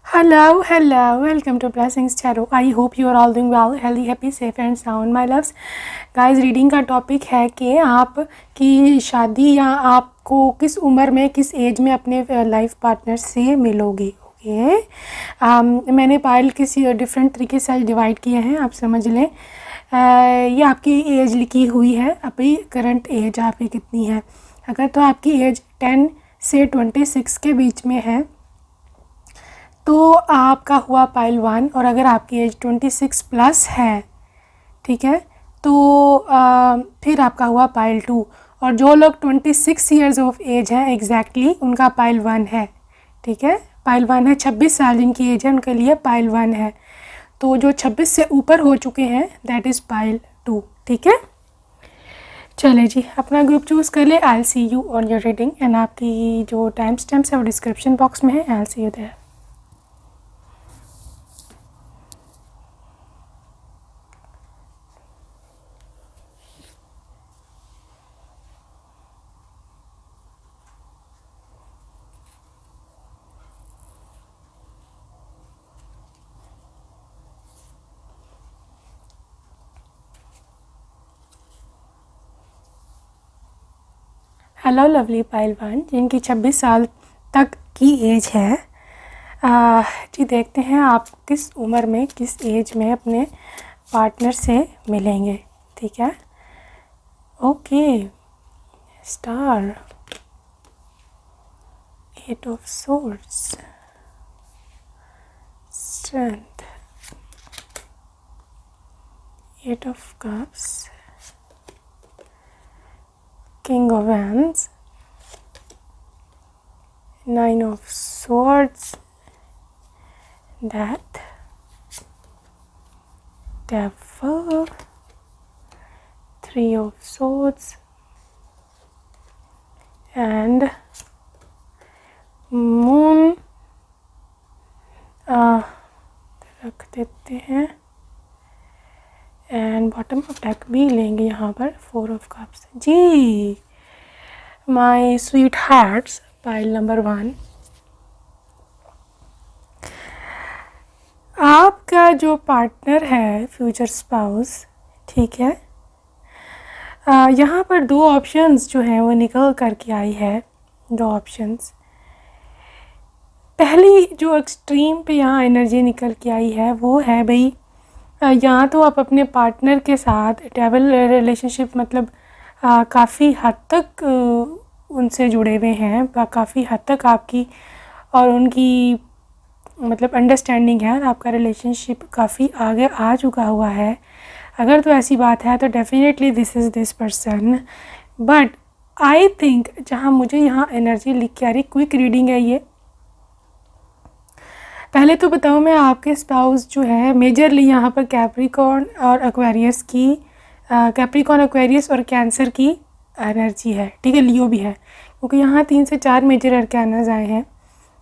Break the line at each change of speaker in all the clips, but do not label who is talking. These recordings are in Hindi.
Hello, welcome to Blessings Tarot. I hope you are all doing well, healthy, happy, safe and sound, my loves. Guys, reading का टॉपिक है कि आप की शादी या आपको किस उम्र में, किस एज में अपने लाइफ पार्टनर से मिलोगे. ओके, मैंने पाइल किसी डिफरेंट तरीके से डिवाइड किए हैं, आप समझ लें. ये आपकी एज लिखी हुई है, अभी करंट एज आपकी कितनी है. अगर तो आपकी एज 10 से 26 के बीच में है तो आपका हुआ पाइल 1. और अगर आपकी एज 26 प्लस है, ठीक है, तो फिर आपका हुआ पाइल 2. और जो लोग 26 ईयर्स ऑफ एज हैं एग्जैक्टली उनका पाइल 1 है. ठीक है, पाइल 1 है. 26 साल जिनकी एज है उनके लिए पाइल 1 है. तो जो 26 से ऊपर हो चुके हैं दैट इज़ पाइल 2. ठीक है, चले जी, अपना ग्रुप चूज़ कर ले. I see you on your reading and आपकी जो टाइम स्टैम्प्स है वो डिस्क्रिप्शन बॉक्स में है. I see you there. Hello lovely पाइल 1 जिनकी 26 साल तक की एज है. जी, देखते हैं आप किस उम्र में, किस एज में अपने पार्टनर से मिलेंगे. ठीक है, okay. Star, 8 of swords, strength, 8 of cups, King of Wands, 9 of Swords, Death, Devil, 3 of Swords and Moon. रख देते हैं एंड बॉटम ऑफ डेक भी लेंगे यहाँ पर. 4 ऑफ कप्स. जी my sweethearts, pile number 1. आपका जो पार्टनर है, फ्यूचर स्पाउस, ठीक है, यहाँ पर 2 ऑप्शंस जो हैं वो निकल करके आई है. 2 ऑप्शंस. पहली जो एक्सट्रीम पे यहाँ एनर्जी निकल के आई है वो है भाई, यहाँ तो आप अपने पार्टनर के साथ डेबल रिलेशनशिप, मतलब काफ़ी हद तक उनसे जुड़े हुए हैं, काफ़ी हद तक आपकी और उनकी मतलब अंडरस्टैंडिंग है, आपका रिलेशनशिप काफ़ी आगे आ चुका हुआ है. अगर तो ऐसी बात है तो definitely this is this person. But I think जहाँ मुझे यहाँ एनर्जी लिख के आ रही, क्विक रीडिंग है ये. पहले तो बताऊँ मैं, आपके स्पाउस जो है मेजरली यहाँ पर कैप्रिकॉर्न और एक्वेरियस की, कैप्रिकॉर्न, एक्वेरियस और कैंसर की एनर्जी है. ठीक है, लियो भी है, क्योंकि यहाँ 3 से 4 मेजर अरकानास आए हैं.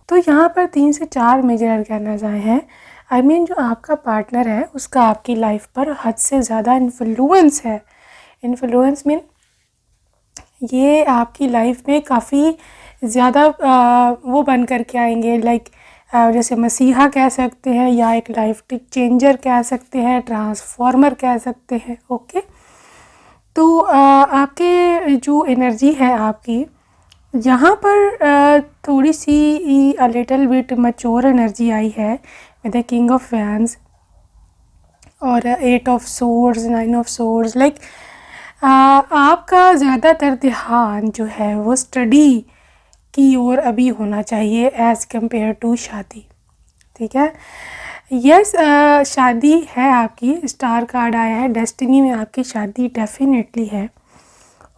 तो यहाँ पर 3 से 4 मेजर अरकानास आए हैं. आई मीन जो आपका पार्टनर है उसका आपकी लाइफ पर हद से ज़्यादा इन्फ्लुएंस है. इन्फ्लुएंस मीन ये आपकी लाइफ में काफ़ी ज़्यादा वो बन कर के आएंगे, लाइक जैसे मसीहा कह सकते हैं, या एक लाइफ चेंजर कह सकते हैं, ट्रांसफॉर्मर कह सकते हैं. ओके, तो आपके जो एनर्जी है आपकी यहाँ पर थोड़ी सी लिटिल बिट मैच्योर एनर्जी आई है with the king of wands और 8 of swords, 9 of swords. Like आपका ज़्यादातर ध्यान जो है वो स्टडी की ओर अभी होना चाहिए एज़ कम्पेयर टू शादी. ठीक है, यस, शादी है आपकी. स्टार कार्ड आया है, डेस्टिनी में आपकी शादी डेफिनेटली है.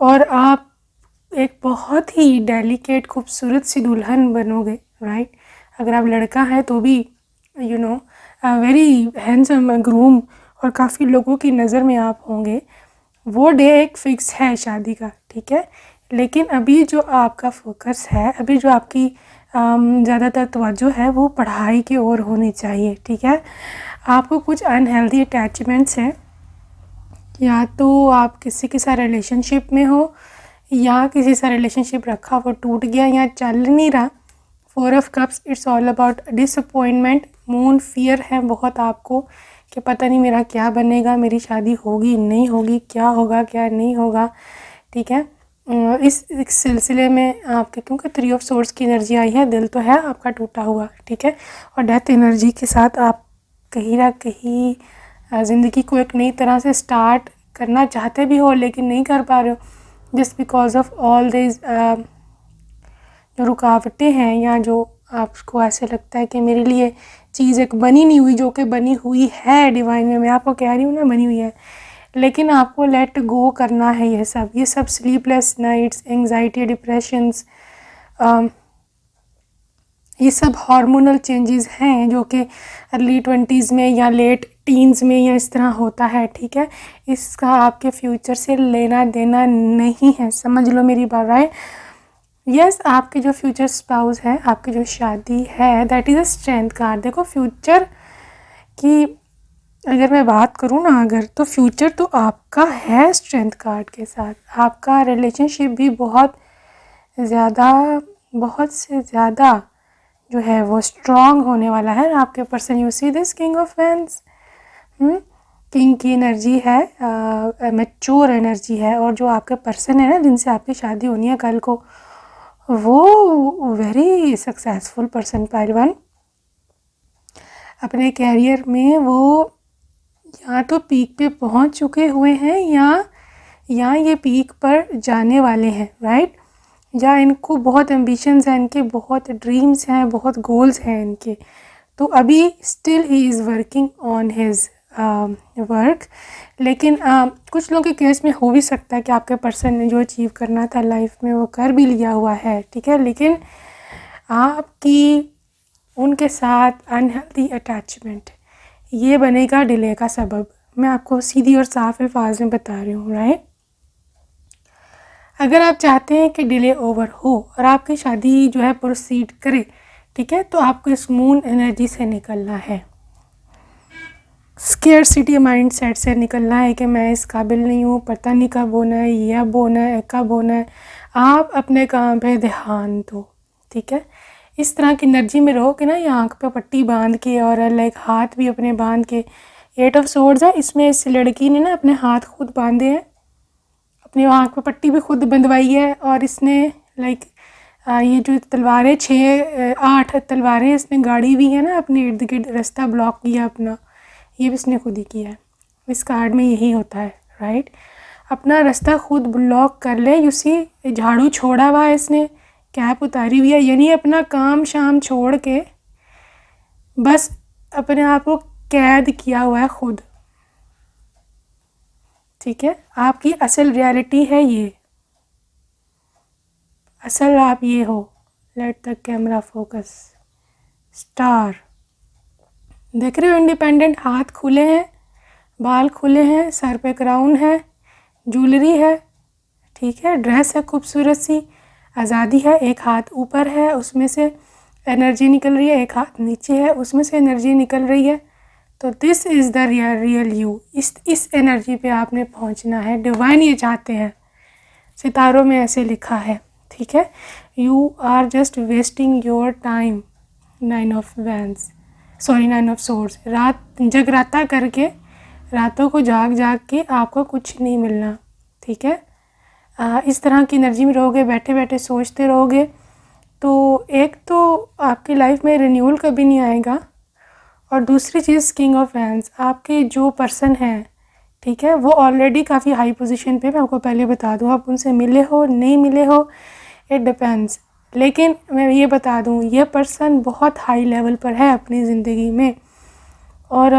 और आप एक बहुत ही डेलिकेट खूबसूरत सी दुल्हन बनोगे, राइट. अगर आप लड़का है तो भी you know very handsome groom, और काफ़ी लोगों की नज़र में आप होंगे. वो डे एक फ़िक्स है शादी का. ठीक है, लेकिन अभी जो आपका फोकस है, अभी जो आपकी ज़्यादातर तवज्जो है वो पढ़ाई की ओर होनी चाहिए. ठीक है, आपको कुछ अनहेल्दी अटैचमेंट्स हैं, या तो आप किसी के साथ रिलेशनशिप में हो, या किसी से रिलेशनशिप रखा वो टूट गया या चल नहीं रहा. 4 of cups, it's all about disappointment. Moon, fear है बहुत आपको कि पता नहीं मेरा क्या बनेगा, मेरी शादी होगी नहीं होगी, क्या होगा क्या नहीं होगा, ठीक है। इस सिलसिले में आपके, क्योंकि 3 ऑफ सोर्स की एनर्जी आई है, दिल तो है आपका टूटा हुआ, ठीक है। और डेथ एनर्जी के साथ आप कहीं ना कहीं ज़िंदगी को एक नई तरह से स्टार्ट करना चाहते भी हो लेकिन नहीं कर पा रहे हो, just because of all this जो रुकावटें हैं, या जो आपको ऐसे लगता है कि मेरे लिए चीज़ एक बनी नहीं हुई, जो कि बनी हुई है डिवाइन में, मैं आपको कह रही हूँ ना बनी हुई है, लेकिन आपको लेट गो करना है। ये सब स्लीपलेस नाइट्स, एंग्जाइटी, डिप्रेशंस, ये सब हार्मोनल चेंजेस हैं जो कि अर्ली 20s में या लेट टीन्स में या इस तरह होता है, ठीक है। इसका आपके फ्यूचर से लेना देना नहीं है, समझ लो मेरी बात, राइट। यस, आपके जो फ्यूचर स्पाउस है, आपकी जो शादी है, that is a strength card. देखो फ्यूचर की अगर मैं बात करूँ ना, अगर तो फ्यूचर तो आपका है स्ट्रेंथ कार्ड के साथ। आपका रिलेशनशिप भी बहुत से ज़्यादा जो है वो स्ट्रॉन्ग होने वाला है। आपके person, you see this king of wands, king की एनर्जी है, मैच्योर एनर्जी है। और जो आपके पर्सन है ना, जिनसे आपकी शादी होनी है कल को, वो वेरी सक्सेसफुल पर्सन, पहलवान। अपने कैरियर में वो या तो पीक पे पहुंच चुके हुए हैं या ये पीक पर जाने वाले हैं, राइट। या इनको बहुत एम्बिशंस हैं, इनके बहुत ड्रीम्स हैं, बहुत गोल्स हैं इनके। तो अभी still he is working on his work. लेकिन कुछ लोगों के केस में हो भी सकता है कि आपके पर्सन ने जो अचीव करना था लाइफ में वो कर भी लिया हुआ है, ठीक है। लेकिन आपकी उनके साथ अनहेल्दी अटैचमेंट ये बनेगा डिले का सबब। मैं आपको सीधी और साफ अल्फाज में बता रही हूँ, राइट। अगर आप चाहते हैं कि डिले ओवर हो और आपकी शादी जो है प्रोसीड करे, ठीक है, तो आपको इस मून एनर्जी से निकलना है, स्केर्सिटी माइंड सेट से निकलना है कि मैं इस काबिल नहीं हूँ, पता नहीं कब होना है, ये अब होना है, कब होना है। आप अपने काम पे ध्यान दो, ठीक है। इस तरह की एनर्जी में रहो कि ना, ये आँख पे पट्टी बांध के और लाइक हाथ भी अपने बांध के। 8 ऑफ सोर्ड्स है इसमें, इस लड़की ने ना अपने हाथ खुद बांधे हैं, अपनी आँख पे पट्टी भी खुद बंधवाई है, और इसने लाइक ये जो तलवारें 6-8 तलवारें इसने गाड़ी भी है ना, अपने इर्द गिर्द रास्ता ब्लॉक किया अपना, ये भी इसने खुद ही किया है। इस कार्ड में यही होता है, राइट। अपना रास्ता खुद ब्लॉक कर ले। यूसी झाड़ू छोड़ा हुआ है इसने, कैप उतारी हुई है, यानी अपना काम शाम छोड़ के बस अपने आप को कैद किया हुआ है खुद, ठीक है। आपकी असल रियलिटी है ये, असल आप ये हो। Let the camera focus, star देख रहे हो, इंडिपेंडेंट, हाथ खुले हैं, बाल खुले हैं, सर पे क्राउन है, ज्वेलरी है, ठीक है, ड्रेस है खूबसूरत सी, आज़ादी है। एक हाथ ऊपर है, उसमें से एनर्जी निकल रही है, एक हाथ नीचे है, उसमें से एनर्जी निकल रही है। तो this is the real you. इस एनर्जी पे आपने पहुंचना है, डिवाइन ये चाहते हैं, सितारों में ऐसे लिखा है, ठीक है। You are just wasting your time. 9 of wands, sorry 9 of swords. रात जगराता करके, रातों को जाग के आपको कुछ नहीं मिलना, ठीक है। इस तरह की एनर्जी में रहोगे, बैठे बैठे सोचते रहोगे, तो एक तो आपकी लाइफ में रिन्यूअल कभी नहीं आएगा, और दूसरी चीज़ किंग ऑफ वैंड्स, आपके जो पर्सन हैं, ठीक है, वो ऑलरेडी काफ़ी हाई पोजीशन पे, मैं आपको पहले बता दूँ, आप उनसे मिले हो नहीं मिले हो इट डिपेंड्स, लेकिन मैं ये बता दूँ, ये पर्सन बहुत हाई लेवल पर है अपनी ज़िंदगी में, और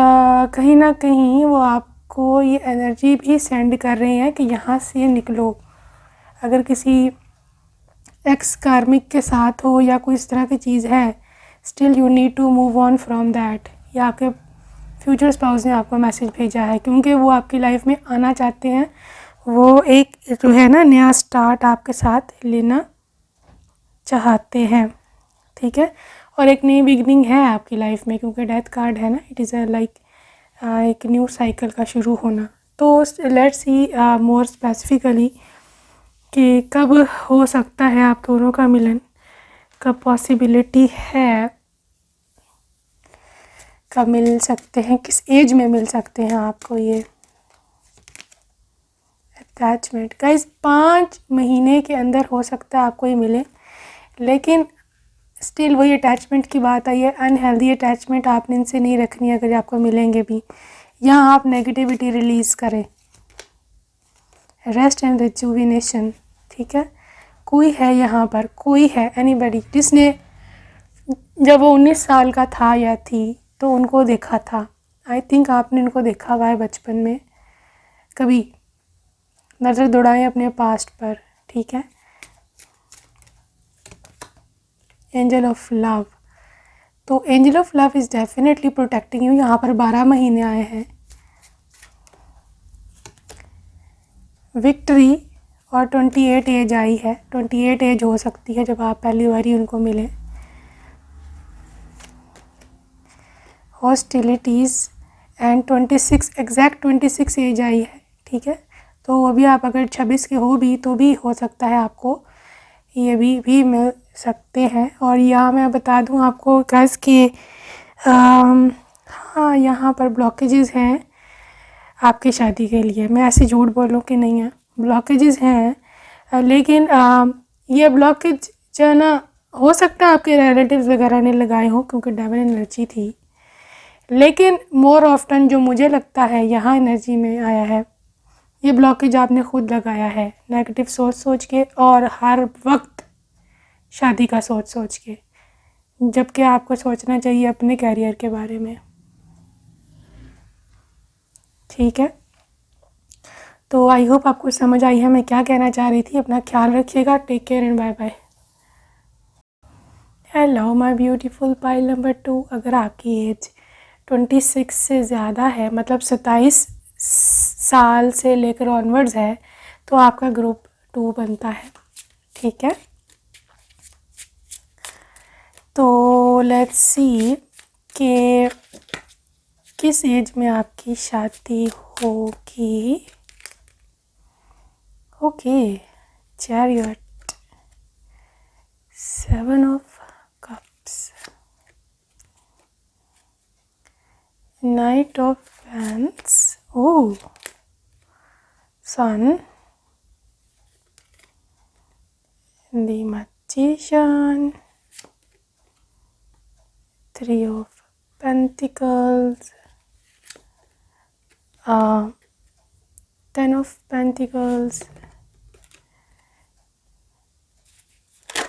कहीं ना कहीं वो आपको ये एनर्जी भी सेंड कर रहे हैं कि यहाँ से निकलो। अगर किसी एक्स कार्मिक के साथ हो या कोई इस तरह की चीज़ है, still you need to move on from that. या आपके फ्यूचर स्पाउस ने आपको मैसेज भेजा है, क्योंकि वो आपकी लाइफ में आना चाहते हैं, वो एक जो है ना नया स्टार्ट आपके साथ लेना चाहते हैं, ठीक है। और एक नई बिगनिंग है आपकी लाइफ में, क्योंकि डेथ कार्ड है ना, इट इज़ लाइक एक न्यू साइकिल का शुरू होना। तो लेट्स सी मोर स्पेसिफिकली कि कब हो सकता है आप दोनों का मिलन। का पॉसिबिलिटी है, कब मिल सकते हैं, किस एज में मिल सकते हैं आपको ये अटैचमेंट? गाइस 5 महीने के अंदर हो सकता है आपको ये मिले, लेकिन स्टिल वही अटैचमेंट की बात आई है। अनहेल्दी अटैचमेंट आपने इनसे नहीं रखनी अगर आपको मिलेंगे भी। यहाँ आप नेगेटिविटी रिलीज़ करें, रेस्ट एंड रिजुविनेशन, ठीक है। कोई है यहाँ पर, कोई है, एनीबडी जिसने जब वो 19 साल का था या थी तो उनको देखा था। आई थिंक आपने उनको देखा हुआ है बचपन में। कभी नज़र दौड़ाएं अपने पास्ट पर, ठीक है। एंजल ऑफ लव, तो angel of love is definitely protecting you. यहाँ पर 12 महीने आए हैं। विक्ट्री और 28 एज आई है। 28 एज हो सकती है जब आप पहली बार ही उनको मिले। हॉस्टिलिटीज़ एंड 26, एग्जैक्ट 26 एज आई है, ठीक है। तो अभी आप अगर 26 के हो भी तो भी हो सकता है आपको ये भी मिल सकते हैं। और यहाँ मैं बता दूँ आपको गाइस कि हाँ, यहाँ पर ब्लॉकेजेस हैं आपकी शादी के लिए। मैं ऐसे झूठ बोलूँ कि नहीं है, ब्लॉकेजेस हैं, लेकिन ये ब्लॉकेज जो है ना, हो सकता है आपके रिलेटिव्स वगैरह ने लगाए हो क्योंकि डेविल एनर्जी थी। लेकिन मोर ऑफ्टन जो मुझे लगता है यहाँ एनर्जी में आया है, ये ब्लॉकेज आपने खुद लगाया है नेगेटिव सोच सोच के, और हर वक्त शादी का सोच सोच के, जबकि आपको सोचना चाहिए अपने कैरियर के बारे में, ठीक है। तो आई होप आपको समझ आई है मैं क्या कहना चाह रही थी। अपना ख्याल रखिएगा। Take care and bye bye. Hello my beautiful pile number 2, अगर आपकी एज 26 से ज़्यादा है, मतलब 27 साल से लेकर ऑनवर्ड्स है, तो आपका ग्रुप 2 बनता है, ठीक है। तो लेट्स सी कि किस एज में आपकी शादी होगी। Okay, chariot, 7 of cups, knight of wands, oh, sun, the magician, 3 of Pentacles, 10 of Pentacles,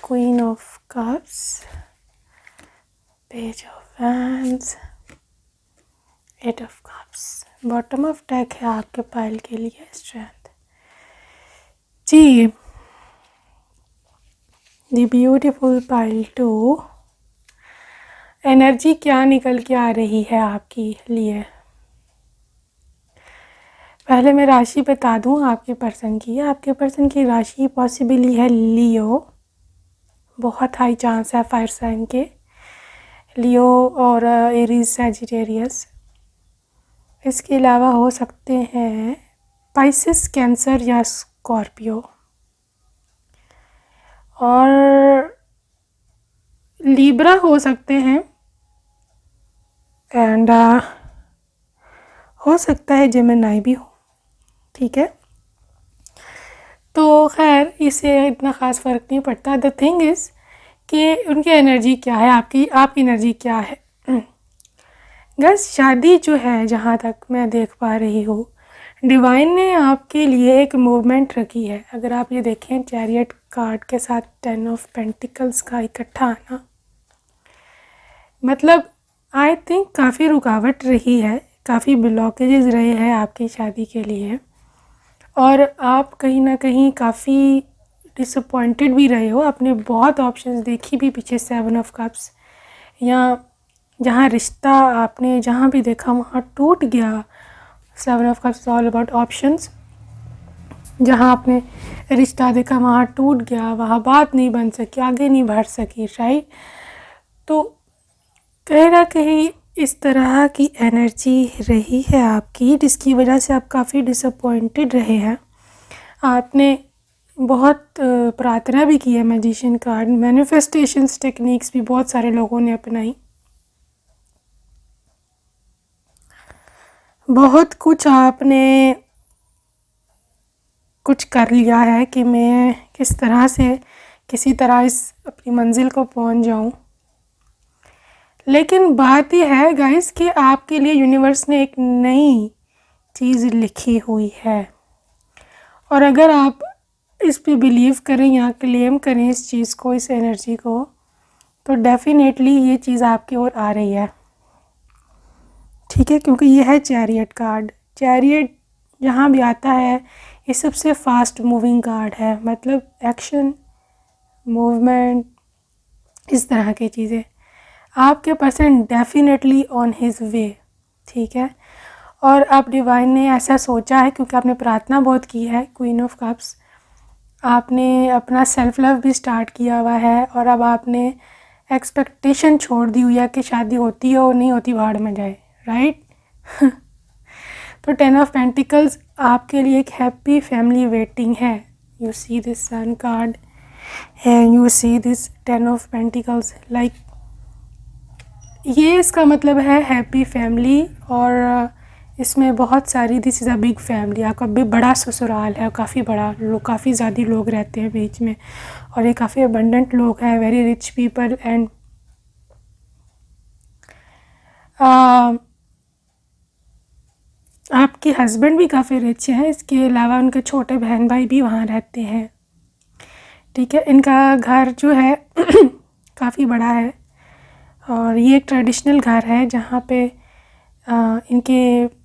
Queen of Cups, Page of Wands, 8 of Cups। Bottom of deck है आपके पाइल के लिए स्ट्रेंथ जी। द ब्यूटीफुल पाइल 2, एनर्जी क्या निकल के आ रही है आपके लिए। पहले मैं राशि बता दूं आपके पर्सन की। आपके पर्सन की राशि पॉसिबली है लियो, बहुत हाई चांस है फायर साइन के, लियो और एरीज, सैजिटेरियस। इसके अलावा हो सकते हैं पाइसेस, कैंसर या स्कॉर्पियो, और लिब्रा हो सकते हैं, एंड हो सकता है जेमिनी भी हो, ठीक है। तो खैर इससे इतना ख़ास फ़र्क नहीं पड़ता। द थिंग इज़ कि उनकी एनर्जी क्या है, आपकी एनर्जी क्या है। गैस शादी जो है, जहाँ तक मैं देख पा रही हूँ, डिवाइन ने आपके लिए एक मूवमेंट रखी है। अगर आप ये देखें चैरियट कार्ड के साथ 10 ऑफ पेंटिकल्स का इकट्ठा आना, मतलब आई थिंक काफ़ी रुकावट रही है, काफ़ी ब्लॉकेजेस रहे हैं आपकी शादी के लिए, और आप कहीं ना कहीं काफ़ी डिसअपॉइंटेड भी रहे हो। आपने बहुत ऑप्शंस देखी भी पीछे, 7 ऑफ कप्स, या जहाँ रिश्ता आपने जहाँ भी देखा वहाँ टूट गया। 7 of cups all about options. जहाँ आपने रिश्ता देखा वहाँ टूट गया, वहाँ बात नहीं बन सकी, आगे नहीं बढ़ सकी, राइट। तो कहीं ना कहीं इस तरह की एनर्जी रही है आपकी, जिसकी वजह से आप काफ़ी डिसअपॉइंटेड रहे हैं। आपने बहुत प्रार्थना भी की है मैजिशियन कार्ड, मैनिफेस्टेशंस टेक्निक्स भी बहुत सारे लोगों ने अपनाई, बहुत कुछ आपने कुछ कर लिया है कि मैं किस तरह से किसी तरह इस अपनी मंजिल को पहुंच जाऊं। लेकिन बात यह है गाइस कि आपके लिए यूनिवर्स ने एक नई चीज़ लिखी हुई है, और अगर आप इस पे बिलीव करें या क्लेम करें इस चीज़ को, इस एनर्जी को, तो डेफिनेटली ये चीज़ आपकी ओर आ रही है। ठीक है, क्योंकि ये है चैरियट कार्ड। चैरियट जहाँ भी आता है ये सबसे फास्ट मूविंग कार्ड है, मतलब एक्शन, मूवमेंट, इस तरह की चीज़ें। आपके person definitely on his way. ठीक है, और अब डिवाइन ने ऐसा सोचा है क्योंकि आपने प्रार्थना बहुत की है, क्वीन ऑफ कप्स, आपने अपना सेल्फ लव भी स्टार्ट किया हुआ है, और अब आपने एक्सपेक्टेशन छोड़ दी हुई है कि शादी होती हो नहीं होती भाड़ में जाए, राइट। तो 10 ऑफ पेंटिकल्स आपके लिए एक हैप्पी फैमिली वेटिंग है। You see this sun card and you see this 10 of pentacles, like ये इसका मतलब है हैप्पी फैमिली, और इसमें बहुत सारी, this is a big family, आपका भी बड़ा ससुराल है, काफ़ी बड़ा, लोग काफ़ी ज़्यादा लोग रहते हैं बीच में, और ये काफ़ी अबंडेंट लोग हैं, वेरी रिच पीपल, एंड आपके हस्बैंड भी काफ़ी रिच हैं, इसके अलावा उनके छोटे बहन भाई भी वहाँ रहते हैं। ठीक है, इनका घर जो है काफ़ी बड़ा है, और ये एक ट्रेडिशनल घर है जहाँ पे इनके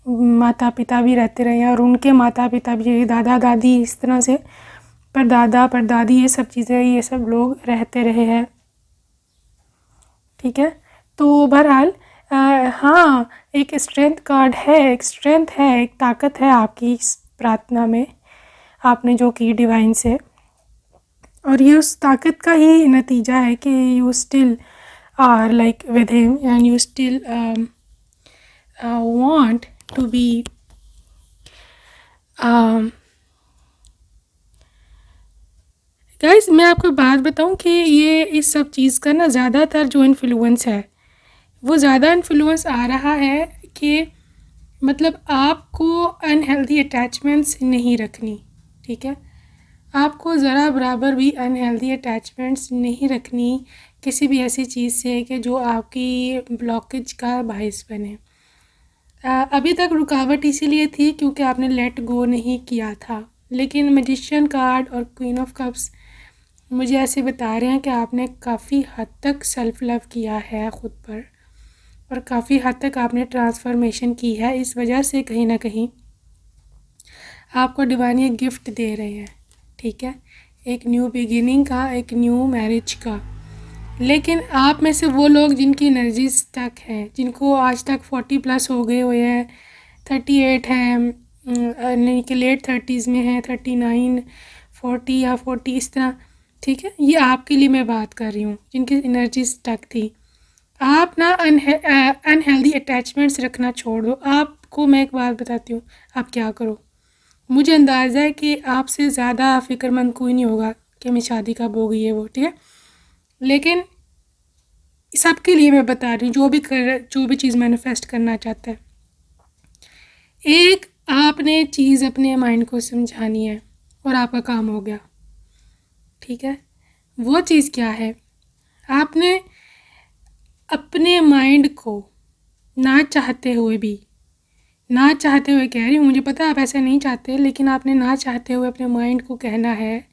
माता पिता भी रहते रहे हैं, और उनके माता पिता भी, दादा दादी, इस तरह से परदादा परदादी, ये सब चीज़ें, ये सब लोग रहते रहे हैं। ठीक है, तो बहरहाल हाँ, एक स्ट्रेंथ कार्ड है, एक स्ट्रेंथ है, एक ताकत है आपकी इस प्रार्थना में आपने जो की डिवाइन से, और ये उस ताकत का ही नतीजा है कि you still are like with him and you still want to be guys. मैं आपको बात बताऊं कि ये इस सब चीज़ का ना ज़्यादातर जो इन्फ्लुएंस है वो ज़्यादा इन्फ्लुएंस आ रहा है कि मतलब आपको अनहेल्दी अटैचमेंट्स नहीं रखनी। ठीक है, आपको ज़रा बराबर भी अनहेल्दी अटैचमेंट्स नहीं रखनी किसी भी ऐसी चीज़ से कि जो आपकी ब्लॉकेज का बायस बने। अभी तक रुकावट इसीलिए थी क्योंकि आपने लेट गो नहीं किया था, लेकिन मैजिशियन कार्ड और क्वीन ऑफ कप्स मुझे ऐसे बता रहे हैं कि आपने काफ़ी हद तक सेल्फ लव किया है ख़ुद पर, और काफ़ी हद तक आपने ट्रांसफॉर्मेशन की है। इस वजह से कहीं ना कहीं आपको डिवाइन एक गिफ्ट दे रहे हैं। ठीक है, एक न्यू बिगिनिंग का, एक न्यू मैरिज का। लेकिन आप में से वो लोग जिनकी एनर्जी स्टक है, जिनको आज तक 40+ हो गए हुए हैं, 38 हैं, नहीं कि लेट 30s में हैं, 39, 40 या 40 इस तरह। ठीक है, ये आपके लिए मैं बात कर रही हूँ जिनकी एनर्जी स्टक थी। आप ना अनहेल्दी अटैचमेंट्स रखना छोड़ दो। आपको मैं एक बात बताती हूँ, आप क्या करो। मुझे अंदाज़ा है कि आपसे ज़्यादा फ़िक्रमंद कोई नहीं होगा कि मैं शादी कब हो गई है वो। ठीक है, लेकिन सबके लिए मैं बता रही हूँ जो भी चीज़ मैनिफेस्ट करना चाहता है, एक आपने चीज़ अपने माइंड को समझानी है और आपका काम हो गया। ठीक है, वो चीज़ क्या है, आपने अपने माइंड को ना चाहते हुए कह रही हूँ, मुझे पता है आप ऐसा नहीं चाहते, लेकिन आपने ना चाहते हुए अपने माइंड को कहना है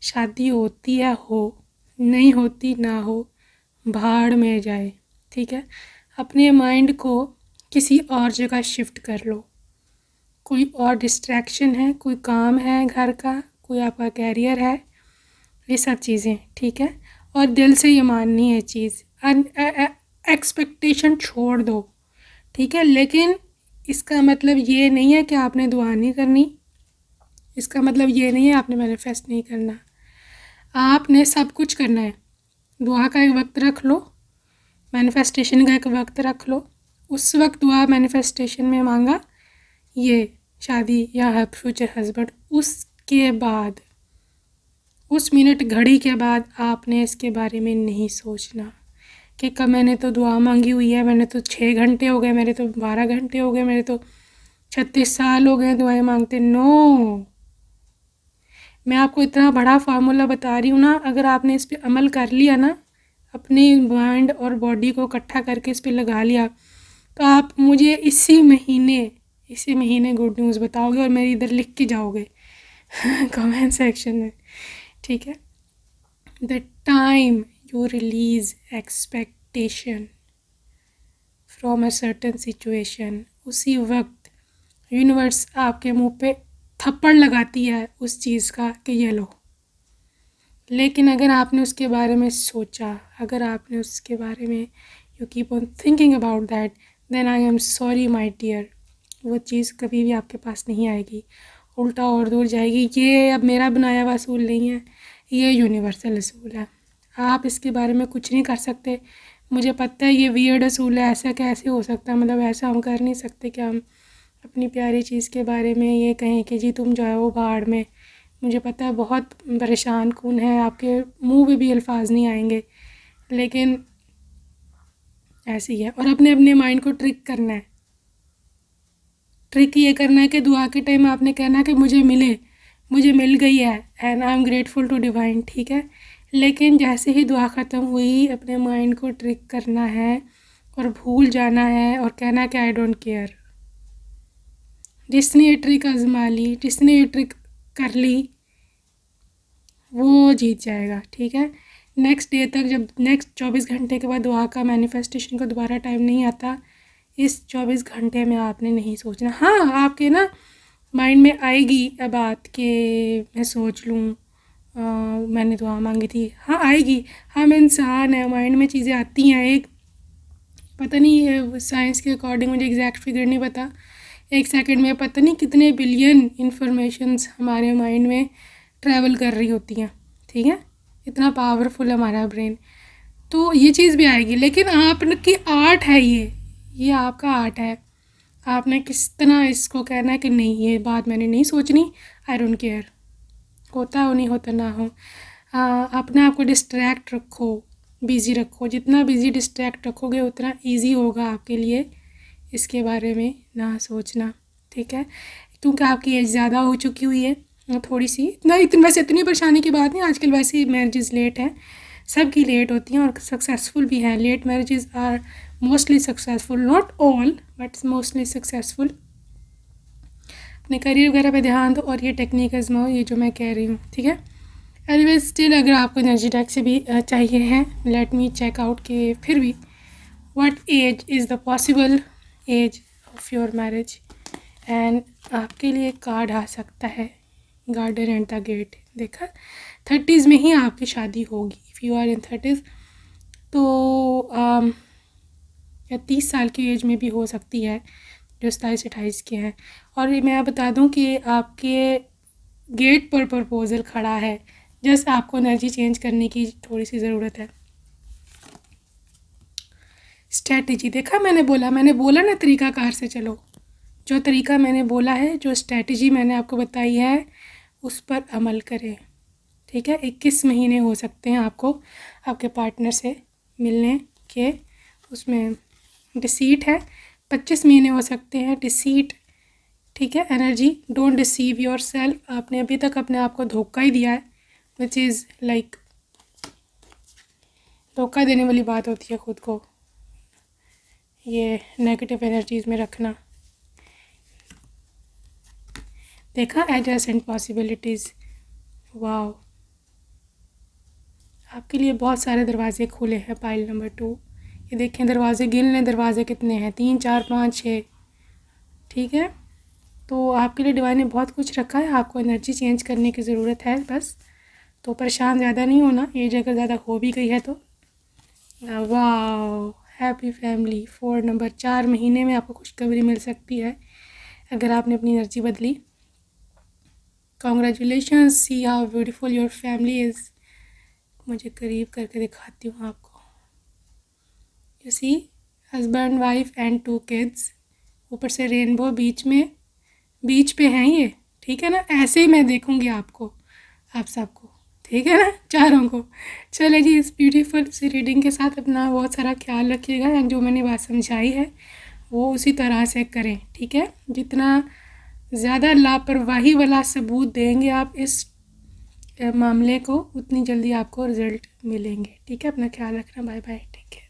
शादी होती है हो, नहीं होती ना हो, भाड़ में जाए। ठीक है, अपने माइंड को किसी और जगह शिफ्ट कर लो। कोई और डिस्ट्रैक्शन है, कोई काम है घर का, कोई आपका कैरियर है, ये सब चीज़ें। ठीक है, और दिल से ये माननी है चीज़, एक्सपेक्टेशन छोड़ दो। ठीक है, लेकिन इसका मतलब ये नहीं है कि आपने दुआ नहीं करनी, इसका मतलब ये नहीं है आपने मैनिफेस्ट नहीं करना। आपने सब कुछ करना है। दुआ का एक वक्त रख लो, मैनिफेस्टेशन का एक वक्त रख लो। उस वक्त दुआ मैनिफेस्टेशन में मांगा ये शादी या फ्यूचर हस्बैंड, उसके बाद उस मिनट घड़ी के बाद आपने इसके बारे में नहीं सोचना कि कब मैंने तो दुआ मांगी हुई है, मैंने तो 6 घंटे हो गए, मेरे तो 12 घंटे हो गए, मेरे तो 36 साल हो गए दुआएं मांगते। नो, मैं आपको इतना बड़ा फार्मूला बता रही हूँ ना, अगर आपने इस पर अमल कर लिया ना, अपनी माइंड और बॉडी को इकट्ठा करके इस पर लगा लिया, तो आप मुझे इसी महीने गुड न्यूज़ बताओगे और मेरी इधर लिख के जाओगे कमेंट सेक्शन में, ठीक है। The time you release expectation from a certain situation, उसी वक्त यूनिवर्स आपके मुंह पे थप्पड़ लगाती है उस चीज़ का कि ये लो। लेकिन अगर आपने उसके बारे में सोचा, अगर आपने उसके बारे में you keep on thinking about that, then I am sorry my dear, वो चीज़ कभी भी आपके पास नहीं आएगी, उल्टा और दूर जाएगी। ये अब मेरा बनाया हुआ असूल नहीं है, ये यूनिवर्सल असूल है। आप इसके बारे में कुछ नहीं कर सकते। मुझे पता है ये वियर्ड असूल है, ऐसा कैसे हो सकता है, मतलब ऐसा हम कर नहीं सकते कि हम अपनी प्यारी चीज़ के बारे में ये कहें कि जी तुम जाओ भाड़ में। मुझे पता है बहुत परेशान कौन है, आपके मुंह में भी अल्फाज नहीं आएंगे, लेकिन ऐसे ही है। और अपने अपने माइंड को ट्रिक करना है। ट्रिक ये करना है कि दुआ के टाइम आपने कहना है कि मुझे मिल गई है and I am grateful to divine, ठीक है। लेकिन जैसे ही दुआ ख़त्म हुई, अपने माइंड को ट्रिक करना है और भूल जाना है और कहना है कि आई डोंट केयर। जिसने ये ट्रिक आजमा ली, जिसने ये ट्रिक कर ली, वो जीत जाएगा, ठीक है। नेक्स्ट डे तक, जब नेक्स्ट 24 घंटे के बाद दुआ का मैनिफेस्टेशन का दोबारा टाइम नहीं आता, इस 24 घंटे में आपने नहीं सोचना। हाँ, आपके ना माइंड में आएगी बात कि मैं सोच लूँ, मैंने दुआ मांगी थी, हाँ आएगी। हम इंसान है, माइंड में चीज़ें आती हैं। एक पता नहीं साइंस के अकॉर्डिंग, मुझे एग्जैक्ट फिगर नहीं पता, 1 सेकंड में पता नहीं कितने बिलियन इंफॉर्मेशंस हमारे माइंड में ट्रैवल कर रही होती हैं, ठीक है। इतना पावरफुल है हमारा ब्रेन। तो ये चीज़ भी आएगी, लेकिन आपकी आर्ट है, ये आपका आर्ट है। आपने किस तरह इसको कहना है कि नहीं, ये बात मैंने नहीं सोचनी, आई डोंट केयर, होता हो नहीं होता ना हो। अपने आप को डिस्ट्रैक्ट रखो, बिज़ी रखो। जितना बिज़ी डिस्ट्रैक्ट रखोगे उतना ईजी होगा आपके लिए इसके बारे में ना सोचना, ठीक है। क्योंकि आपकी एज ज़्यादा हो चुकी हुई है थोड़ी सी, वैसे इतनी परेशानी की बात नहीं। आजकल वैसे ही मैरिजेस लेट हैं, सबकी लेट होती हैं और सक्सेसफुल भी हैं। Late marriages are mostly successful, not all but mostly successful. अपने करियर वगैरह पे ध्यान दो और ये टेक्निक आजमाओ, ये जो मैं कह रही हूँ, ठीक है। एनीवेज स्टिल अगर आपको एनर्जी टैग से भी चाहिए है, लेट मी चेक आउट के फिर भी what age is the possible age of your marriage. And आपके लिए कार्ड आ सकता है गार्डन एंड द गेट। देखा, 30s में ही आपकी शादी होगी, if you are in 30s। तो या 30 साल की एज में भी हो सकती है, जो 27-28 के हैं। और मैं बता दूं कि आपके गेट पर प्रपोज़ल खड़ा है, जस्ट आपको एनर्जी चेंज करने की थोड़ी सी ज़रूरत है। स्ट्रैटेजी, देखा मैंने बोला ना तरीक़ाकार से चलो। जो तरीका मैंने बोला है, जो स्ट्रैटेजी मैंने आपको बताई है, उस पर अमल करें, ठीक है। 21 महीने हो सकते हैं आपको आपके पार्टनर से मिलने के, उसमें डिसीट है। 25 महीने हो सकते हैं डिसीट, ठीक है। Energy, don't deceive your self. आपने अभी तक अपने आप को धोखा ही दिया है, विच इज़ लाइक धोखा देने वाली बात होती है खुद को, ये नेगेटिव एनर्जीज़ में रखना। देखा, एडजेसेंट पॉसिबिलिटीज़, वाओ, आपके लिए बहुत सारे दरवाजे खुले हैं। पाइल नंबर 2, ये देखें दरवाजे, गिन लें दरवाजे कितने हैं, 3 4 5 6, ठीक है। तो आपके लिए डिवाइन ने बहुत कुछ रखा है, आपको एनर्जी चेंज करने की ज़रूरत है बस। तो परेशान ज़्यादा नहीं होना, ये जगह ज़्यादा हो भी गई है तो। वाह, हैप्पी फैमिली 4 नंबर, 4 महीने में आपको खुशखबरी मिल सकती है अगर आपने अपनी एनर्जी बदली। Congratulation, see how beautiful your family is. मुझे करीब करके दिखाती हूँ आपको। You see, husband wife and 2 kids, ऊपर से रेनबो, बीच पे हैं ये, ठीक है ना। ऐसे ही मैं देखूँगी आपको, आप सबको, ठीक है ना, चारों को। चले जी, इस ब्यूटीफुल सी रीडिंग के साथ अपना बहुत सारा ख्याल रखिएगा एंड जो मैंने बात समझाई है वो उसी तरह से करें, ठीक है। जितना ज़्यादा लापरवाही वाला सबूत देंगे आप इस मामले को, उतनी जल्दी आपको रिज़ल्ट मिलेंगे, ठीक है। अपना ख्याल रखना, बाय बाय, टेक केयर।